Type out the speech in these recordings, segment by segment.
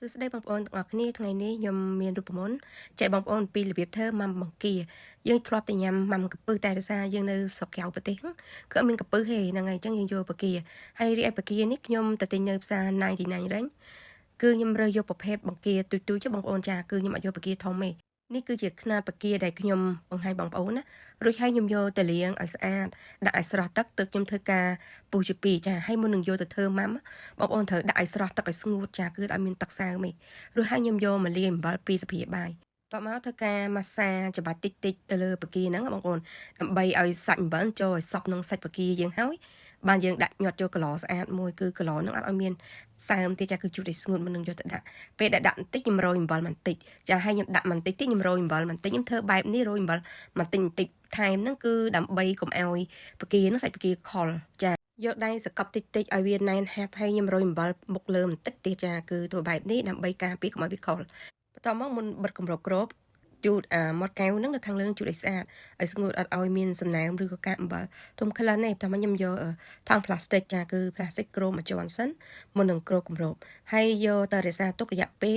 សួស្តីបងប្អូនទាំងអស់គ្នាថ្ងៃនេះខ្ញុំមានរូបមន្តចែកបងប្អូនពីរបៀបធ្វើម៉ាំបង្គាយើងធ្លាប់តែញ៉ាំម៉ាំកំពឹសតែដោយសារយើងនៅស្រុកក្រៅប្រទេសគឺអត់មានកំពឹសទេហ្នឹងហើយអញ្ចឹងយើងយកបង្គាហើយរីឯបង្គានេះខ្ញុំទៅទិញនៅផ្សារ99រ៉េងគឺខ្ញុំរើសយកប្រភេទបង្គាទូចៗចុះបងប្អូនចាគឺខ្ញុំអត់យកបង្គាធំទេនេះគឺជាຂະຫນាតបង្គាដែលខ្ញុំបង្ហាញបងប្អូនណារួចហើយខ្ញុំយកទៅលាងឲ្យស្អាតដាក់ឲ្យស្រស់ទឹកទើបខ្ញុំធ្វើការពុះជាពីរចាហើយមុននឹងយកទៅធ្វើម៉ាំបងប្អូនត្រូវដាក់ឲ្យស្រស់ទឹកឲ្យស្ងួតចាគឺអត់មានទឹកសើមទេរួចហើយខ្ញុំយកមកលាយអំបិល2ស្ព្រាបាយតមកធ្វើការម៉ាស្សាច្បាច់តិចតិចទៅលើបង្គាហ្នឹងបងប្អូនដើម្បីឲ្យសាច់អំបិលចូលឲ្យសព្វក្នុងសាច់បង្គាយើងហើយបានយើងដាក់ញាត់យកកន្លស្អាតមួយគឺកន្លហ្នឹងអត់ឲ្យមានសើមទេចាគឺជូតឲ្យស្ងួតមុននឹងយកទៅដាក់ពេលដែលដាក់បន្តិចខ្ញុំរោយអំបិលបន្តិចចាហើយខ្ញុំដាក់បន្តិចខ្ញុំរោយអំបិលបន្តិចខ្ញុំធ្វើបែបនេះរោយអំបិលបន្តិចថែមហ្នឹងគឺដើម្បីកុំឲ្យបង្គាហ្នឹងសាច់បង្គាខុលចាយកដៃសកប់តិចឲ្យវាណែនហាប់ហើយខ្ញុំរោយអំបិលមុខលើបន្តិចទៀតចាគឺធ្វើបែបនេះដើម្បីការពារកុំឲ្យវាខុលបន្ទាប់មកមុនបិទគម្របគ្របជូតមាត់កែវហ្នឹងនៅខាងលើជូតឲ្យស្អាតឲ្យស្ងួតអត់ឲ្យមានសំណើមឬក៏កាកអំបិលធំក្លិនទេបន្ទាប់មកខ្ញុំយកថង់ប្លាស្ទិកចាគឺប្លាស្ទិកគ្របមួយជាន់សិនមុននឹងគ្របគម្របហើយយកទៅរក្សាទុករយៈពេល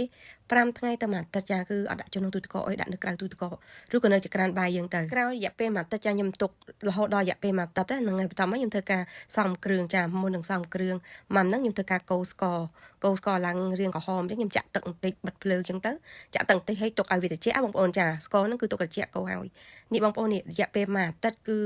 5ថ្ងៃទៅមួយអាទិត្យចាគឺអត់ដាក់ចូលក្នុងទូទឹកកកអុយដាក់នៅក្រៅទូទឹកកកឬក៏នៅចក្រានបាយយើងទៅក្រោយរយៈពេលមួយអាទិត្យចាខ្ញុំទុករហូតដល់រយៈពេលមួយអាទិត្យហ្នឹងហើយបន្ទាប់មកខ្ញុំធ្វើការសំគ្រឿងចាមុននឹងសំគ្រឿងម៉ាំហ្នឹងខ្ញុំធ្វើការកូរស្ករឡើងរាងក្រហមអញ្ចឹងខ្ញុំចាក់ទឹកបន្តិចបិទភ្លើងអញ្ចឹងទៅចាក់ទឹកបន្តិចឲ្យទុកឲ្យវាត្រជាក់បងប្អូនចាស្ករហ្នឹងគឺទុកត្រជាក់កូរហើយនេះបងប្អូននេះរយៈពេលមួយអាទិត្យគឺ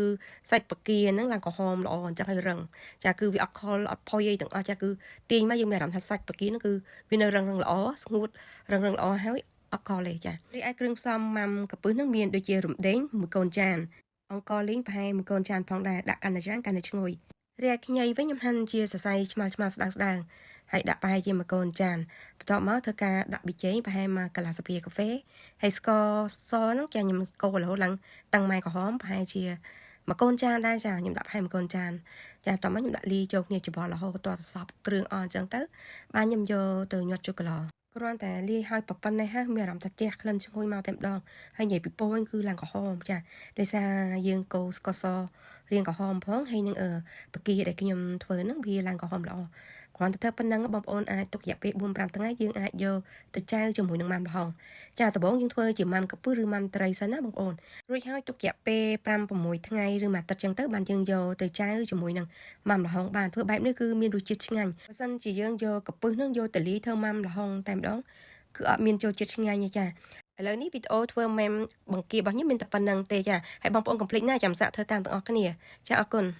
សាច់បង្គាហ្នឹងឡើងក្រហមល្អអញ្ចឹងហើយរឹងចាគឺវាអត់ខុលអត់ផុយអីទាំងអស់ចាគឺទាញមកយើងមានអារម្មណ៍ថាសាច់បង្គាហ្នឹងគឺវានៅរឹងល្អស្ងួតរឹងល្អហើយអត់ខុលទេចារីឯគ្រឿងផ្សំម៉ាំកំពឹសហ្នឹងមានដូចជារំដេងមួយកូនចានអង្ករលីងប្រហែលមួយកូនចានផងដែរដាក់កាន់តែច្រើនកាន់តែឈ្ងុយរីឯខ្ញីវិញខ្ញុំហាន់ជាសរសៃឆ្មាស្ដើងហើយដាក់ប្រហែលជាមួយកូនចានបន្ទាប់មកធ្វើការដាក់ប៊ីចេងប្រហែលមួយកន្លះស្លាបព្រាកាហ្វេហើយស្ករសហ្នឹងចាខ្ញុំកូររហូតឡើងតាំងម៉ែក្រហមប្រហែលជាមួយកូនចានដែរចាខ្ញុំដាក់ប្រហែលមួយកូនចានចាបន្ទាប់មកខ្ញុំដាក់លីចូលគ្នាច្របល់រហូតទាល់សព្វគ្រឿងអស់អញ្ចឹងទៅបានខ្ញុំយកទៅញាត់ជូរកន្លគ្រាន់តែលាយឲ្យប៉ុណ្ណេះហ្នឹងមានអារម្មណ៍ថាជះក្លិនឈ្ងុយមកតែម្ដងហើយនិយាយពីពណ៌គឺឡើងក្រហមចាដោយសារយើងកូរស្ករសរាងក្រហមផងហើយនឹងបង្គាដែលខ្ញុំធ្វើហ្នឹងវាឡើងក្រហមល្អគ្រាន់តែធ្វើប៉ុណ្ណឹងបងប្អូនអាចទុករយៈពេល4-5ថ្ងៃយើងអាចយកទៅចាវជាមួយនឹងម៉ាំល្ហុងចាដំបូងយើងធ្វើជាម៉ាំកំពឹសឬម៉ាំត្រីសិនណាបងប្អូនរួចហើយទុករយៈពេល5-6ថ្ងៃឬមួយអាទិត្យចឹងទៅបានយើងយកទៅចាវជាមួយនឹងម៉ាំល្ហុងបានធ្វើបែបនេះគឺមានរសជាតិឆ្ងាញ់បើសិនជាយើងយកកំពឹសហ្នឹងយកទៅលាយធ្វើម៉ាំល្ហុងតែម្ដងគឺអត់មានចូលជាតិឆ្ងាញ់ទេចាឥឡូវនេះវីដេអូធ្វើម៉ាំបង្គារបស់ខ្ញុំមានតែប៉ុណ្្នឹងទេចាហើយបងប្អូនកុំភ្លេចណាចាំសាកធ្វើតាមទាំងអស់គ្នាចាអរគុណ